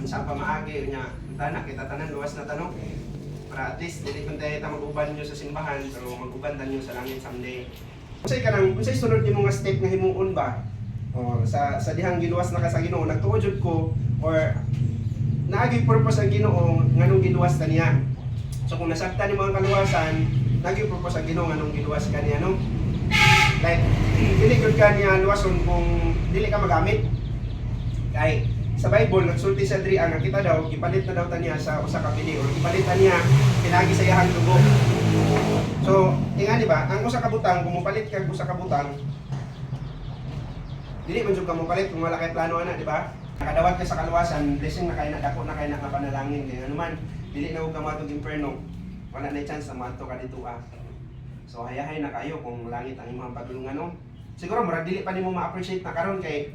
unsa pa maagi nya tanak kita tanan luwas na tanong para at least dili kun tayo mag-uban nyo sa simbahan pero mag-uban nyo sa langit someday. Unsay sunod nimo nga step nga himuon ba? O sa dihang giluwas na ka sa Ginoo nagtuo jud ko or naagi purpose ang Ginoo nganong giluwas ta niya. So kung nasabtan nimo ang kaluwasan, naagi purpose ang Ginoo nganong giluwas ka niya no? Like dili gyud ka niya luwason kung dili ka magamit. Kay sa Bible nagsulti sa diri ang kita daw gipalit na daw ta niya sa usa ka pili or gipalit ta niya pinagi sa iyang dugo. So, ingani ba, ang usa ka butang kung mopalit ka usa ka butang dili man jud ka mopalit kung wala kay plano ana, di ba? Nakadawat ka sa kaluwasan, blessing na kay na dako na kay na nga panalangin kay ano man dili na ug ka matug inferno. Wala na chance na maadto ka dito ah. So hayahay na kayo kung langit ang imong pagdulungan no. Siguro murag dili pa nimo ma-appreciate na karon kay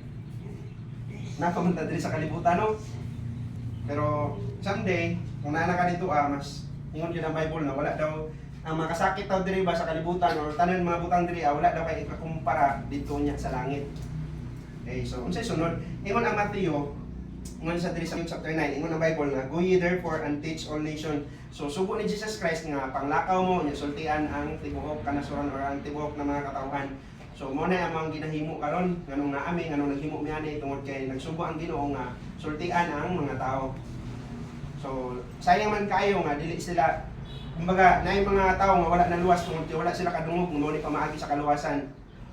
nakamunta diri sa kalibutan no. Pero someday kung naa ka dito mas ingon gyud ang Bible na wala daw ang makasakit daw diri ba sa kalibutan or tanan mga butang diri wala daw kay ikakumpara dito niya sa langit. Okay, so unsay sunod? Ingon ang Mateo ingon sa diri sa chapter 9 ingon ang Bible nga go ye therefore and teach all nation. So sugo ni Jesus Christ nga panglakaw mo nya sultian ang tibuok kanasuran or ang tibuok na mga katawhan. So mo na ang ginahimo karon nganong naami nganong naghimo mi ani tungod kay nagsubo ang Ginoo nga sultian ang mga tao. So sayang man kayo nga dili sila kumbaga naay mga tao nga wala na luwas tungod kay wala sila kadungog mo ni pamaagi sa kaluwasan.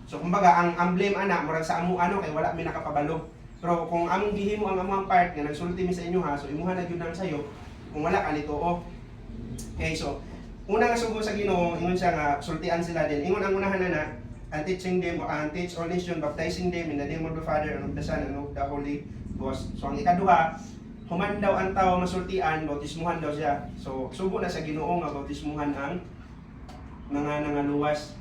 So kumbaga ang blame ana murag sa amo ano kay wala mi nakapabalo. Pero kung among gihimo ang among part nga nagsulti mi sa inyo ha so imuha na gyud nang sayo kung wala ka nituo. Okay, so una nga sugo sa Ginoo ingon siya nga sultian sila din. Ingon ang unahan na and teaching them and teach all nation baptizing them in the name of the Father and of the Son and of the Holy Ghost. So ang ikaduha human daw ang tao masultian bautismuhan daw siya. So sugo na sa Ginoo nga bautismuhan ang mga nangaluwas.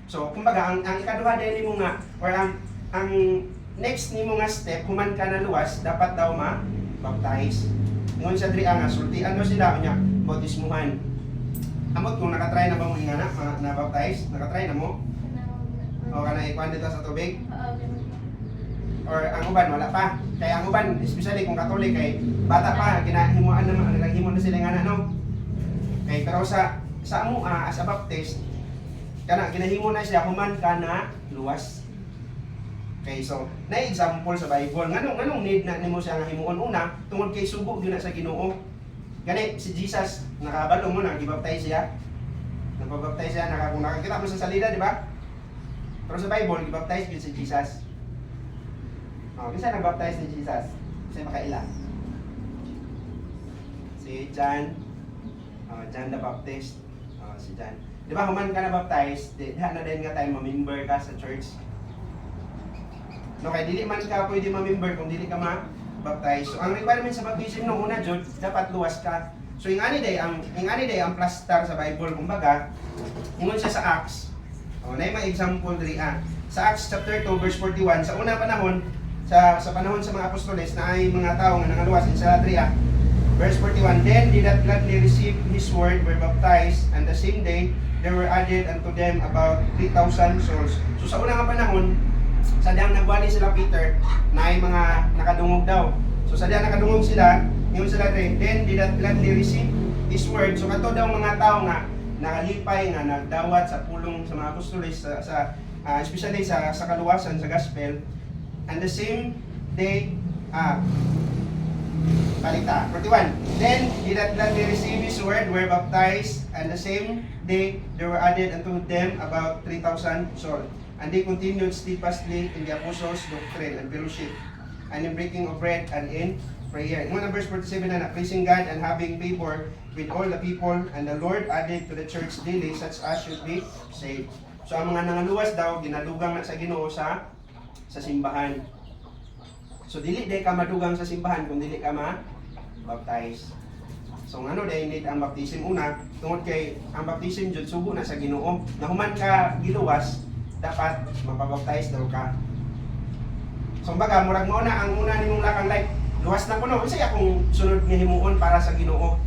So kumbaga ang ikaduha din nimo nga or ang next nimo nga step human ka na luwas dapat daw ma-baptize. Ingon sa diri nga sultian daw sila nya bautismuhan. Amot kung nakatry na ba mo ingana na-baptize? Nakatry na mo? O kana ikuan dito sa tubig? Or ang uban wala pa. Kaya ang uban especially kung Katolik kay bata pa ginahimuan na naghimo na sila nga no. Kay pero sa amo as a Baptist kana ginahimo na siya human kana luwas. Okay, so na example sa Bible nganong need na nimo siya nga himuon una tungod kay subo gyud na sa Ginoo. Gani si Jesus nakabalo mo na gibaptize siya. Nagpabaptize siya kung nakakita mo sa salida, di ba? Pero sa Bible gibaptize gyud si Jesus. Kinsa nag-baptize ni Jesus? Kasi makaila. Si John. John the Baptist. Si John. Di ba human ka na-baptize, diha na din nga tayo ma-member ka sa church. No, kaya dili man ka pwede ma-member kung dili ka ma-baptize. So ang requirement sa baptism no una jud dapat luwas ka. So ingani day ang plaster sa Bible kumbaga ingon siya sa Acts. Nay may example diri sa Acts chapter 2 verse 41 sa unang panahon sa panahon sa mga apostoles na ay mga tao nga nangaluwas sa Adria. Verse 41, then they that gladly received his word were baptized, and the same day there were added unto them about 3,000 souls. So sa unang panahon, sa diyang nagwali sila Peter, na ay mga nakadungog daw. So sa diyang nakadungog sila, yung sila rin, then they that gladly received his word. So kato daw mga tao nga nakalipay nga nagdawat sa pulong sa mga apostoles especially sa kaluwasan sa gospel. And the same day, balita. 41. Then, they that gladly received his word were baptized, and the same day there were added unto them about 3,000 souls. And they continued steadfastly in the apostles' doctrine and fellowship, and in breaking of bread and in prayer. In verse 47 na praising God and having favor with all the people, and the Lord added to the church daily such as should be saved. So ang mga nangaluwas daw, ginadugang na sa Ginoo sa simbahan. So dili day ka madugang sa simbahan kung dili ka ma-baptize. So ano day need ang baptism una tungod kay ang baptism jud sugo na sa Ginoo. Nahuman ka giluwas, dapat mapabaptize daw ka. So baga murag mo na ang una nimong lakang like luwas na kuno unsay akong sunod nga himuon para sa Ginoo.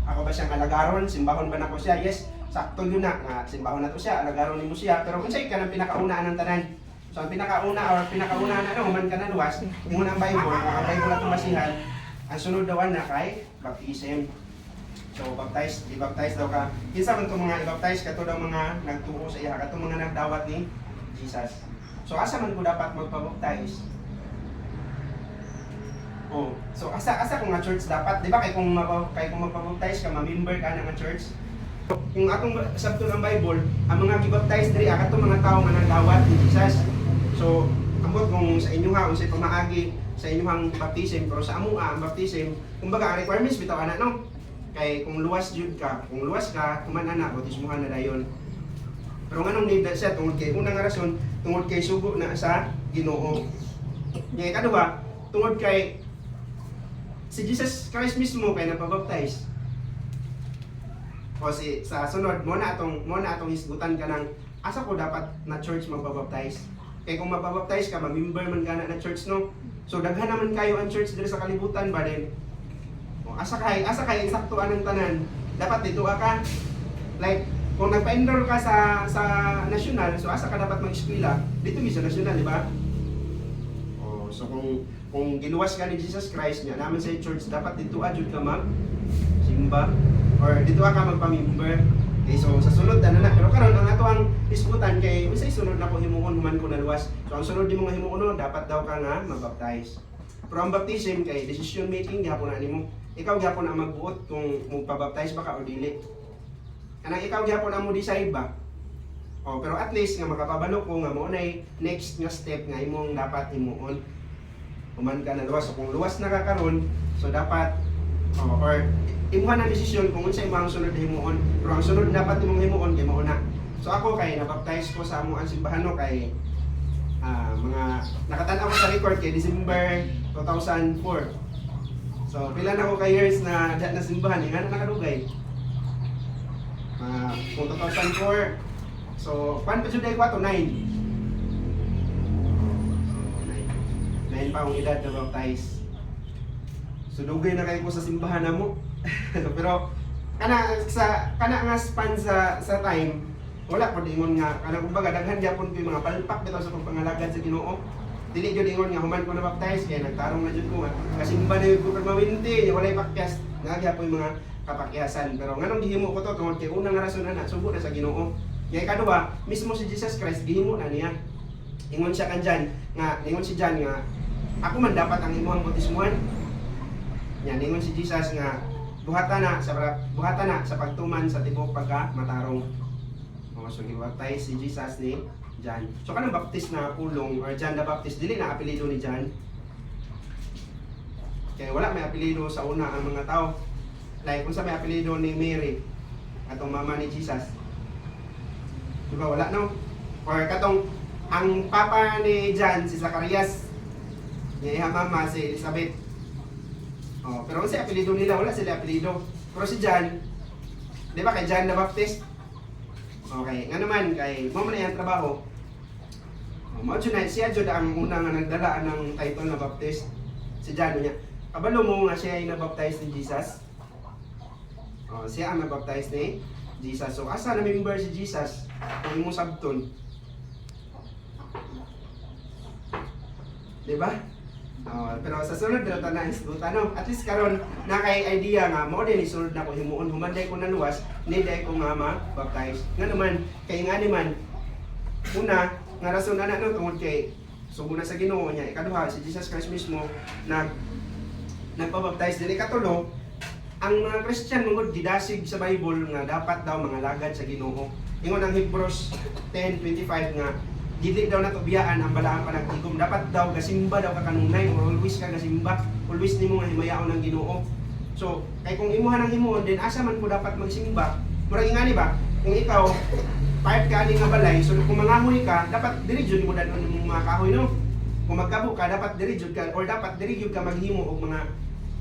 Ako ba siyang alagaron, simbahon ba nako siya? Yes, sakto yun na nga simbahon na to siya, alagaron nimo siya, pero unsay ka nang pinakauna ng tanan? So ang pinakauna na human ka na luwas, ingon ang Bible, kung ang Bible atong basihan, Ang sunod daw na kay baptism. So i-baptize daw ka. Kinsa man itong mga i-baptize kato daw mga nagturo sa iya, kato mga nagdawat ni Jesus. So asa man ko dapat magpa-baptize? Oh, so asa ko nga church dapat, di ba kay kung magpa-baptize ka, ma-member ka na nga church. Kung atong sabto ng Bible, ang mga gi-baptize diri kato mga tawo nga nagdawat ni Jesus. So ambot kung sa inyo ha, unsay pamaagi sa inyong baptism, pero sa amo ang baptism, kumbaga ang requirements bitaw ana no. Kay kung luwas jud ka, kung luwas ka, tuman ana bautismuhan na dayon. Pero nganong need siya tungod kay unang nga rason, tungod kay sugo na sa Ginoo. Nga kaduha, tungod kay si Jesus Christ mismo kay napabaptize. O si sa sunod mo na atong hisgutan ka ng asa ko dapat na church magpabaptize. Kay kung mapabaptize ka, ma-member man ka na church no. So daghan naman kayo ang church diri sa kalibutan ba din. Asa kay insaktuan ng tanan, dapat dito ka. Like kung nagpa-enroll ka sa national, so asa ka dapat mag-eskwela? Dito mi sa national, di ba? Oh, so kung giluwas ka ni Jesus Christ niya naman sa church, dapat dito jud ka simba or dito ka magpa-member. Okay, so sa sunod na pero karon ang ato ang isbutan kay unsay sunod na ko himuon human ko naluwas. So ang sunod nimo nga himuon dapat daw ka nga mabaptize. Pero ang baptism kay decision making gihapon na nimo. Ikaw gyapon ang magbuot kung magpa-baptize ba ka o dili. Kanang ikaw gyapon ang mo decide ba. Oh, pero at least nga makapabalo ko nga mo nay next nga step nga imong dapat himuon. Human ka na luwas. So kung luwas na ka karon, so dapat or imuha na desisyon kung unsa imong sunod na himuon. Pero ang sunod dapat imong himuon kay mao na. So ako kay nabaptize ko sa among simbahan no kay mga nakatan-aw ko sa record kay December 2004. So, pila na ko kay years na simbahan, nga na nakadugay. Kung 2004, so, kwan pa dyan ko 9. 9 pa akong edad na baptize. So, dugay na kayo ko sa simbahan na mo. Pero, kana nga span sa time, wala po dingon nga, kumbaga, daghan gyapon ko yung mga palpak bitaw sa pagpangalagad sa Ginoo. Dili jud ingon nga human ko na baptize kay nagtarong na jud ko kasi simba na jud ko permawinti walay pakyas nagyapon yung mga kapakyasan. Pero nganong gihimo ko to tungod kay unang rason na subo na sa Ginoo. Kay kaduha mismo si Jesus Christ gihimo na niya. Ingon siya kanjan nga ingon si John nga ako man dapat ang imong bautismuhan. Yan ingon si Jesus nga buhatan na sa pagtuman sa tibok pagka matarong. So gi-baptize si Jesus ni John. So kanang baptist na pulong or John the Baptist dili na apelyido ni John. Kaya wala may apelyido sa una ang mga tao. Like kung sa may apelyido ni Mary atong mama ni Jesus. Diba wala no? Or katong ang papa ni John si Zacarias. Niya mama si Elizabeth. Oh, pero sa apelyido nila wala sila apelyido. Pero si John, di ba kay John the Baptist? Okay, nga naman kay mo man yung trabaho. Mao jud na siya jud ang una nga nagdala ng title na Baptist. Si John niya. Kabalo mo nga siya ay nabaptize ni Jesus. Oh, siya ang nabaptize ni Jesus. So asa na member si Jesus? Kung mo sabton. Di ba? Pero sa sunod na tanan no? At least karon na kay idea nga mo din isunod na ko himuon humanday ko naluwas ni day ko nga ma-baptize. Nga naman kay nga naman una nga rason ana no tungod kay subo na sa Ginoo niya ikaduha si Jesus Christ mismo nagpa-baptize dili katulo ang mga Christian mungod gidasig sa Bible nga dapat daw mga lagad sa Ginoo. Ingon ang Hebrews 10:25 nga dili daw nato biyaan ang balaang panagtigom. Dapat daw gasimba daw ka kanunay or always ka gasimba. Always nimo nga himayaon ng Ginoo. So, kay kung imuha ng himuon din asa man ko dapat magsimba. Murag ingani ba? Kung ikaw part ka ani nga balay, so kung mangahoy ka, dapat diri jud mo dadon imong mga kahoy no. Kung magkabo ka, dapat diri jud ka or dapat diri jud ka maghimo og mga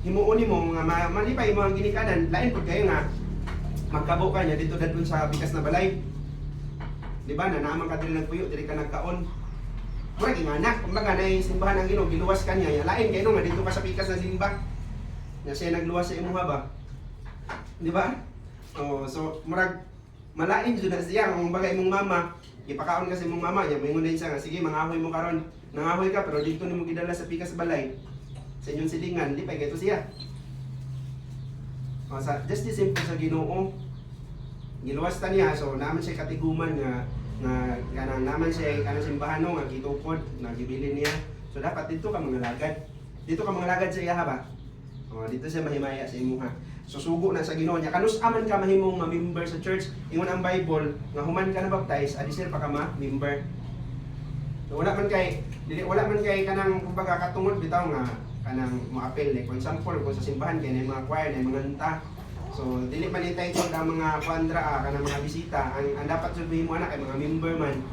himuon nimo mga malipay mo ang ginikanan. Lain pud kayo nga magkabo ka nya dito dadon sa bikas na balay. Di ba na naman ka diri nagpuyo, diri ka nagkaon. Murag ingana, kumbaga nay simbahan ang Ginoo, giluwas ka niya. Lain kay no nga dito ka sa pikas na simba. Nga siya nagluwas sa imuha ba? Di ba? Oh, so murag malain jud na siya kung bagay imong mama, ipakaon kasi imong mama, ya moingon din siya nga sige mangahoy mo karon. Nangahoy ka pero dito nimo gidala sa pikas balay. sa inyong silingan, lipay gato siya. O, sa just the simple sa Ginoo, giluwas ta niya, so naman siya katiguman nga kanang naman siya kanang simbahan no nga gitukod, nagibilin niya. So dapat dito ka mga lagad. Dito ka mga lagad sa iya ba? O, dito siya mahimaya sa imuha. So sugo na sa Ginoo niya. Kanus aman ka mahimong ma-member sa church. Ingon ang Bible nga human ka na baptize, adisir pa ka ma-member. So wala man kay kanang kumbaga katungod bitaw nga kanang mo-appeal like for example kung sa simbahan kay na mga choir na mga nanta. So dili man entitled ang mga kuandra kanang mga bisita. Ang dapat sabihin mo ana kay mga member man.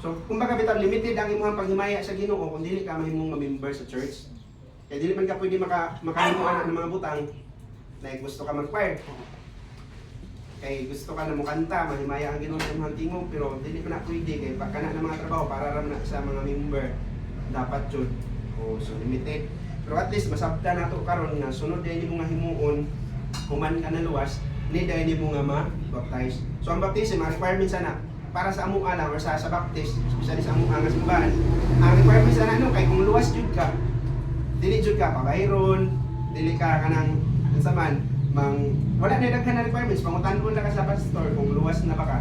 So kumbaga bitaw limited ang imong paghimaya sa Ginoo kung dili ka mahimong ma-member sa church. Kaya dili man ka pwede makahimo ana ng mga butang. Like gusto ka mag-choir. Kay gusto ka na mo kanta, mahimaya ang Ginoo sa imong tingog pero dili pa na pwede kay kana ng mga trabaho para ra na sa mga member dapat jud. O so limited. Pero at least masabta nato karon nga sunod day nimo nga himuon human ka na luwas, ni day nimo nga ma-baptize. So ang baptism ang requirement sana para sa amo lang or sa baptist, especially sa amo nga simbahan. Ang requirement sana ano kay kung luwas jud ka, dili jud ka pabayron, dili ka kanang sa man, wala na daghan na requirements, pangutan-on na ka sa pastor kung luwas na ba ka.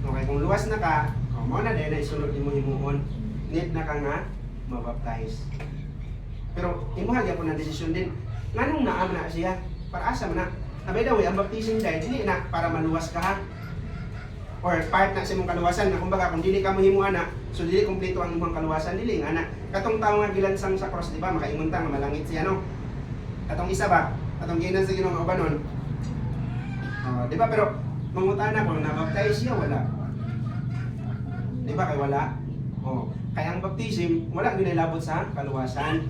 Okay, kung luwas na ka, mo na dahil na isunod mo himuon, need na ka nga mabaptize. Pero imuhag ako ng desisyon din, nganong naam na siya, para asa man na. By the way, ang baptism dahil, hindi na para maluwas ka ha. Or part na sa imong kaluwasan, na kumbaga kung dili ka mohimuan na, so dili kompleto ang imong kaluwasan, dili nga na. Katong tao nga gilansang sa cross, di ba, makaingon ta, malangit siya no. Atong isa ba? Atong ginan sa Ginoo nga ubanon. Di ba pero mangutana kung na-baptize siya wala. Di ba kay wala? Kaya ang baptism wala gyud labot sa kaluwasan.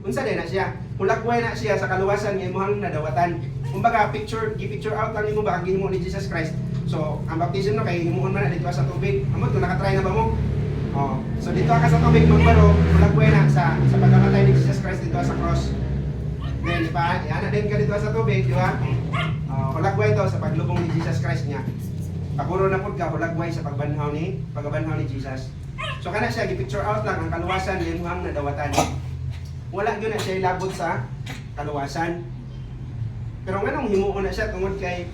Unsa din na siya? Mulagway na siya sa kaluwasan nga imong nadawatan. Kumbaga gi-picture out lang nimo ba ang gihimo ni Jesus Christ. So ang baptism no kay himuon man na dito sa tubig. Amot kung nakatry na ba mo? So dito ka sa tubig magbaro, mulagway na sa pagkamatay ni Jesus Christ dito sa cross. Then, iana din ka dito sa tubig, di ba? Hulagway to sa paglubong ni Jesus Christ niya. Paguro na po ka, hulagway sa pagbanhaw ni Jesus. So, kana siya, gi-picture out lang ang kaluwasan ni imuhang nadawatan. Wala yun na siya ilabot sa kaluwasan. Pero nganong himuon na siya, tungod kay,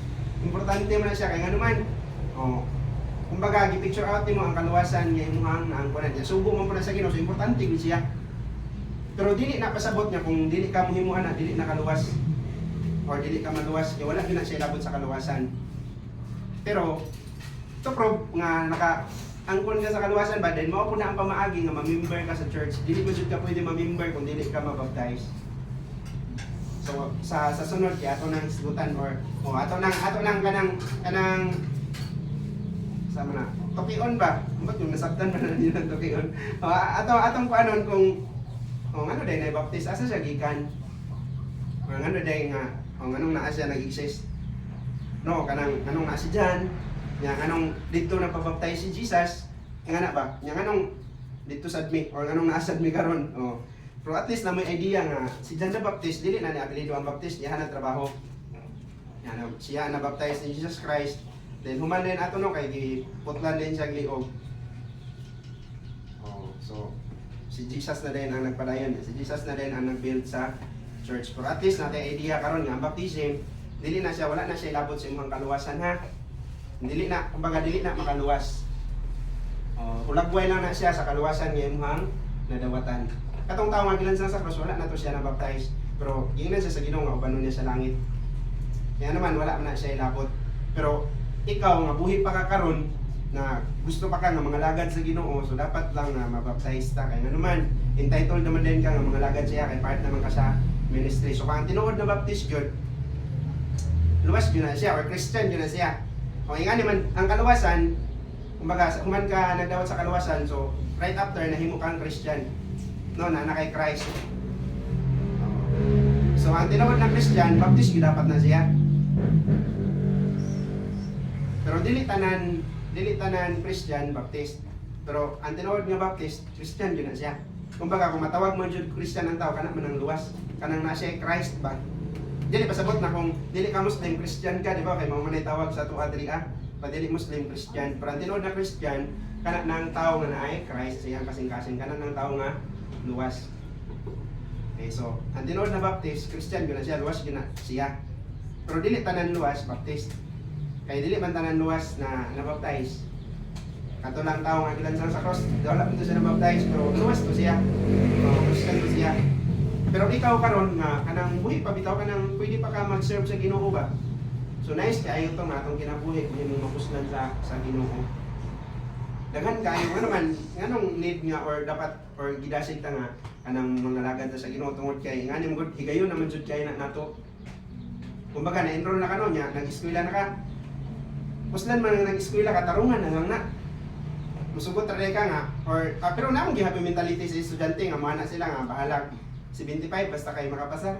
importante mo na siya, kay nga naman, kumbaga, gi-picture out mo ang kaluwasan ni imuhang naangkunan niya. Sugo mo po na sa Ginoo, so importante yun siya. Pero dili na pasabot niya kung dili ka mohimuan na dili na kaluwas or dili ka maluwas kay wala gyud na siya labot sa kaluwasan. Pero to prove nga naka-angkon ka sa kaluwasan ba then mao po na ang pamaagi nga ma-member ka sa church. Dili mo jud ka pwede ma-member kung dili ka ma-baptize. So sa sunod kay ato nang isgutan or ato nang kanang sama na tokion ba? Ambot yung nasabtan ba na niyo ng tokion? Atong kuanon kung ano day na baptist asa siya gikan? Ano day nga anong naa siya nag-exist? No, kanang anong naa si John? Nya anong dito na pabaptize si Jesus? Nga na ba? Nya anong dito sa admi or anong naa sa admi karon? Pero at least na may idea nga si John the Baptist dili na ni apelyido ang Baptist, niya na trabaho. Siya na baptize ni Jesus Christ. Then human din ato no kay giputlan din siya liog. So si Jesus na din ang nagpadayon. Si Jesus na din ang nag-build sa church. Pero at least natin idea karon nga ang baptism, dili na siya, wala na siya ilabot sa imong kaluwasan ha. Dili na, kumbaga dili na makaluwas. Hulagway lang na siya sa kaluwasan nga imong nadawatan. Katong tawo nga gilansang sa cross, wala na to siya na baptize. Pero giingnan siya sa Ginoo nga ubanon niya sa langit. Kaya naman wala na siya ilabot. Pero ikaw nga buhi pa ka karon na gusto pa ka nga mga lagad sa Ginoo, so dapat lang na mabaptize ta kay naman entitled naman din ka nga mga lagad siya kay part naman ka sa ministry. So kung tinuod na baptist gyud, luwas gyud na siya or Christian gyud na siya. O nga naman ang kaluwasan, kumbaga human ka nagdawat sa kaluwasan, so right after nahimo kang Christian. No, na kay Christ. So ang tinuod na Christian, baptist gyud dapat na siya. Pero dili tanan Christian Baptist. Pero ang tinuod nga Baptist, Christian yun na siya. Kumbaga kung matawag mo jud Christian ang tao, kana man ang luwas, kanang na siya Christ ba. Dili pasabot na kung dili ka Muslim Christian ka, di ba? Kay mao man ay tawag sa tuwa diri dili Muslim Christian. Pero ang tinuod na Christian, kana nang tao nga naay Christ, siya kasing-kasing kana nang tao nga luwas. Okay, so ang tinuod na baptist, Christian gyud na siya, luwas gyud na siya. Pero dili tanan luwas baptist. Kay dili man tanan luwas na nabaptize. Kato lang tao nga gilansan sa cross, wala man to siya nabaptize, pero luwas to siya. Christian to siya. Pero ikaw karon nga kanang buhi pa bitaw kanang pwede pa ka mag-serve sa Ginoo ba? So nice kaayo to nga atong kinabuhi kung imong mapuslan sa Ginoo. Daghan kayo nga naman nganong need nga or dapat or gidasig ta nga kanang mangalagad ta sa Ginoo tungod kay nganim gud higayon naman jud kay na nato. Kumbaga na-enroll na ka no nya, nag-eskwela na ka. Puslan man nga nag-eskwela ka tarungan na lang na. Musugot ra ka nga or pero namong gihappy mentality sa estudyante nga mana sila nga bahala 75 basta kay makapasa.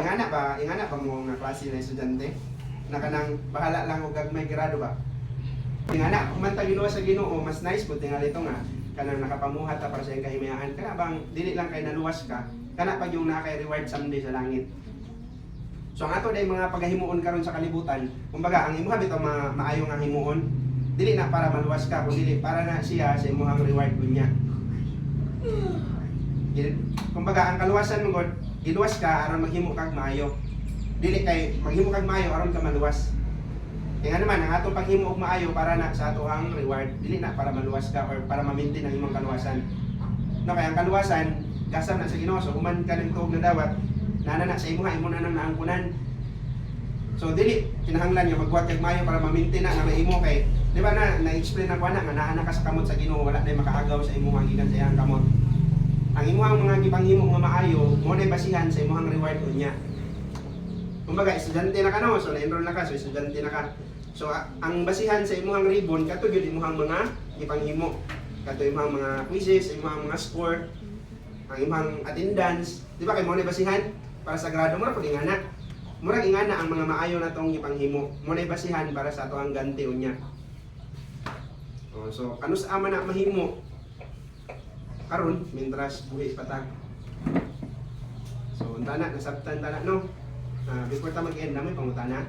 Ingana ba mo nga klase na estudyante? Na kanang bahala lang og gagmay grado ba? Ingana kung man ta Ginoo sa Ginoo mas nice pud tingali ito nga kanang nakapamuhat ta para sa iyang kahimayan kana bang dili lang kay naluwas ka kana pag yung nakay reward someday sa langit. So ang ato day mga pagahimuon karon sa kalibutan, kumbaga ang imuha bitaw maayo nga himuon, dili na para maluwas ka kundi para na siya sa imong reward kunya. Kumbaga ang kaluwasan mo god, giluwas ka aron maghimo kag maayo. Dili kay maghimo kag maayo aron ka maluwas. Kaya naman ang atong paghimo og maayo para na sa ato ang reward, dili na para maluwas ka or para ma-maintain ang imong kaluwasan. No kay ang kaluwasan gasam na sa Ginoo, so human ka ning tuog na dawat, nana na sa imo na nang naangkunan. So dili kinahanglan nga magbuhat kag maayo para ma-maintain na maimo kay di ba na-explain na kuana nga naa ka sa kamot sa Ginoo, wala nay makaagaw sa imong gikan sa iyang kamot. Ang imong mga gipanghimo nga maayo mo nay basihan sa imong reward unya. Kumbaga estudyante na ka no, so na-enroll na ka, so estudyante na ka. So ang basihan sa imong ribbon kato gyud imong mga gipanghimo. Kato imong mga quizzes, imong mga score, ang imong attendance, di ba kay mo nay basihan para sa grado mo ra pud ingana. Murag ingana ang mga maayo natong gipanghimo. Mo nay basihan para sa ato ang ganti unya. So ano sa ama na mahimo karon mintras buhi pa ta. So unta na nasabtan ta na no. Before ta mag-end na may pangutana.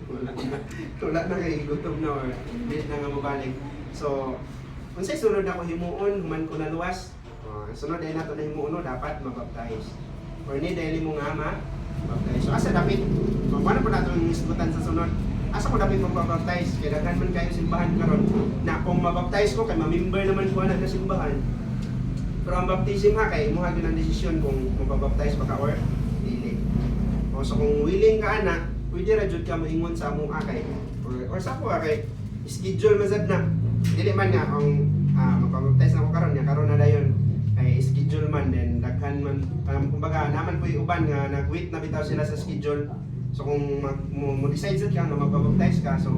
Wala na kay gutom na or dili na nga mabalik. So unsay sunod na ko himuon human ko naluwas. Sunod ay nato na himuon no dapat mabaptize. Or ni dili mo nga baptize. So asa dapat ano po nato ang isgutan sa sunod? Asa ko dapat magbaptize? Kaya daghan man kayo simbahan karon na kung mabaptize ko kay ma-member naman ko na simbahan. Pero ang baptism ha kay mo gyud ang desisyon kung mabaptize ba ka or dili. O so kung willing ka ana, pwede ra jud ka moingon sa amo kay or sa ko kay schedule mazad na. Dili man nga kung mabaptize na ko karon na dayon kay schedule man then daghan man kumbaga naman po uban nga nag-wait na bitaw sila sa schedule. So kung mo decide sad ka nga magbaptize ka, so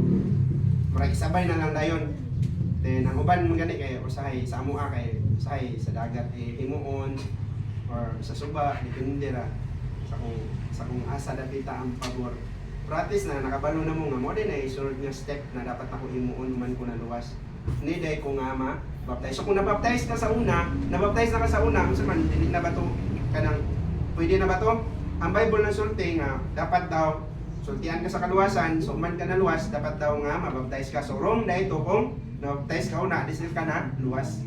marag sabay na lang dayon. Then ang uban mo gani kay usahay sa amo kay usahay sa dagat himuon or sa suba depende ra sa kung asa dapita ang pabor. Practice na nakabalo na mo nga mo din ay sunod nga step na dapat ako himuon man ko naluwas. Ni day ko nga baptize. So kung nabaptize ka sa una, nabaptize na ka sa una, unsa man dili na ba to kanang pwede na ba to? Ang Bible na sulti nga dapat daw sultian ka sa kaluwasan, so man ka naluwas, dapat daw nga mabaptize ka. So wrong na ito kung nabaptize ka una, disil ka na luwas.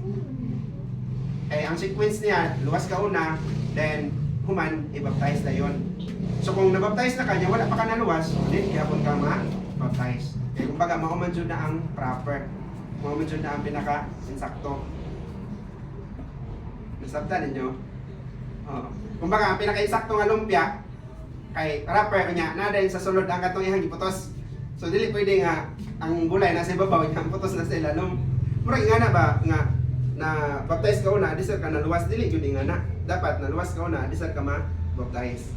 Eh ang sequence niya, luwas ka una, then human i-baptize na yon. So kung nabaptize na kanya, wala pa ka naluwas, ulit yapon ka ma-baptize. Eh kumbaga mauman jud na ang proper. Mauman jud na ang pinaka-insakto. Nasabtan ninyo? Kumbaga ang pinaka-insakto nga lumpia kay proper kanya na dahil sa sulod ang katong ihang giputos. So dili pwede nga ang gulay nasa ibabaw ang putos na sa ilalom. Murag nga na ba nga na baptize ka una, disar ka naluwas, dili gyud nga na. Dapat naluwas ka una, disar ka ma-baptize.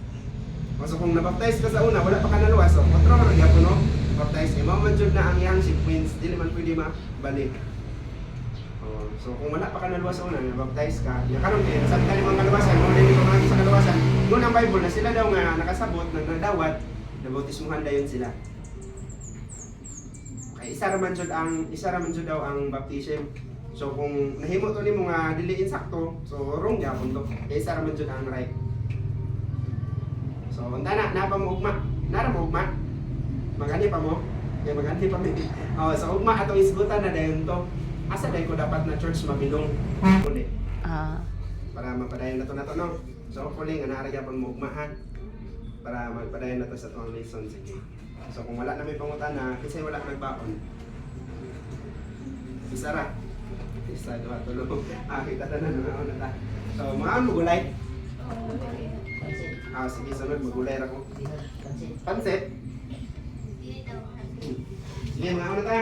So kung na-baptize ka sa una, wala pa ka naluwas, so kontrol ra gyapon no, baptize kay mao man jud na ang iyang sequence, dili man pwede mabalik. So kung wala pa ka naluwas sa una, na-baptize ka, ya karon kay sabi ka mga kaluwasan, mo din mga sa kaluwasan. Doon ang Bible na sila daw nga nakasabot na nadawat, nabautismuhan dayon sila. Kay isa ra man jud daw ang baptism. So kung nahimo to nimo nga dili insakto, so wrong gyapon to. Kay isa ra man jud ang right. So unta na pa mo ugma. Nara mo ugma. Magani pa mo. Kay magani pa mi. So ugma atong isgutan na dayon to. Asa day ko dapat na church mabilong? Uli. para mapadayon na to no. So hopefully nga naaraya pang mugmahan para magpadayon na to sa tuwang lesson. Sige. So kung wala na may pangutana, kasi wala nagbaon. Isara. Isa, dua, tulo. Kita na na ta. So mga magulay. Sige, sunod magulay ra ko. Pansit. Sige, mga ta.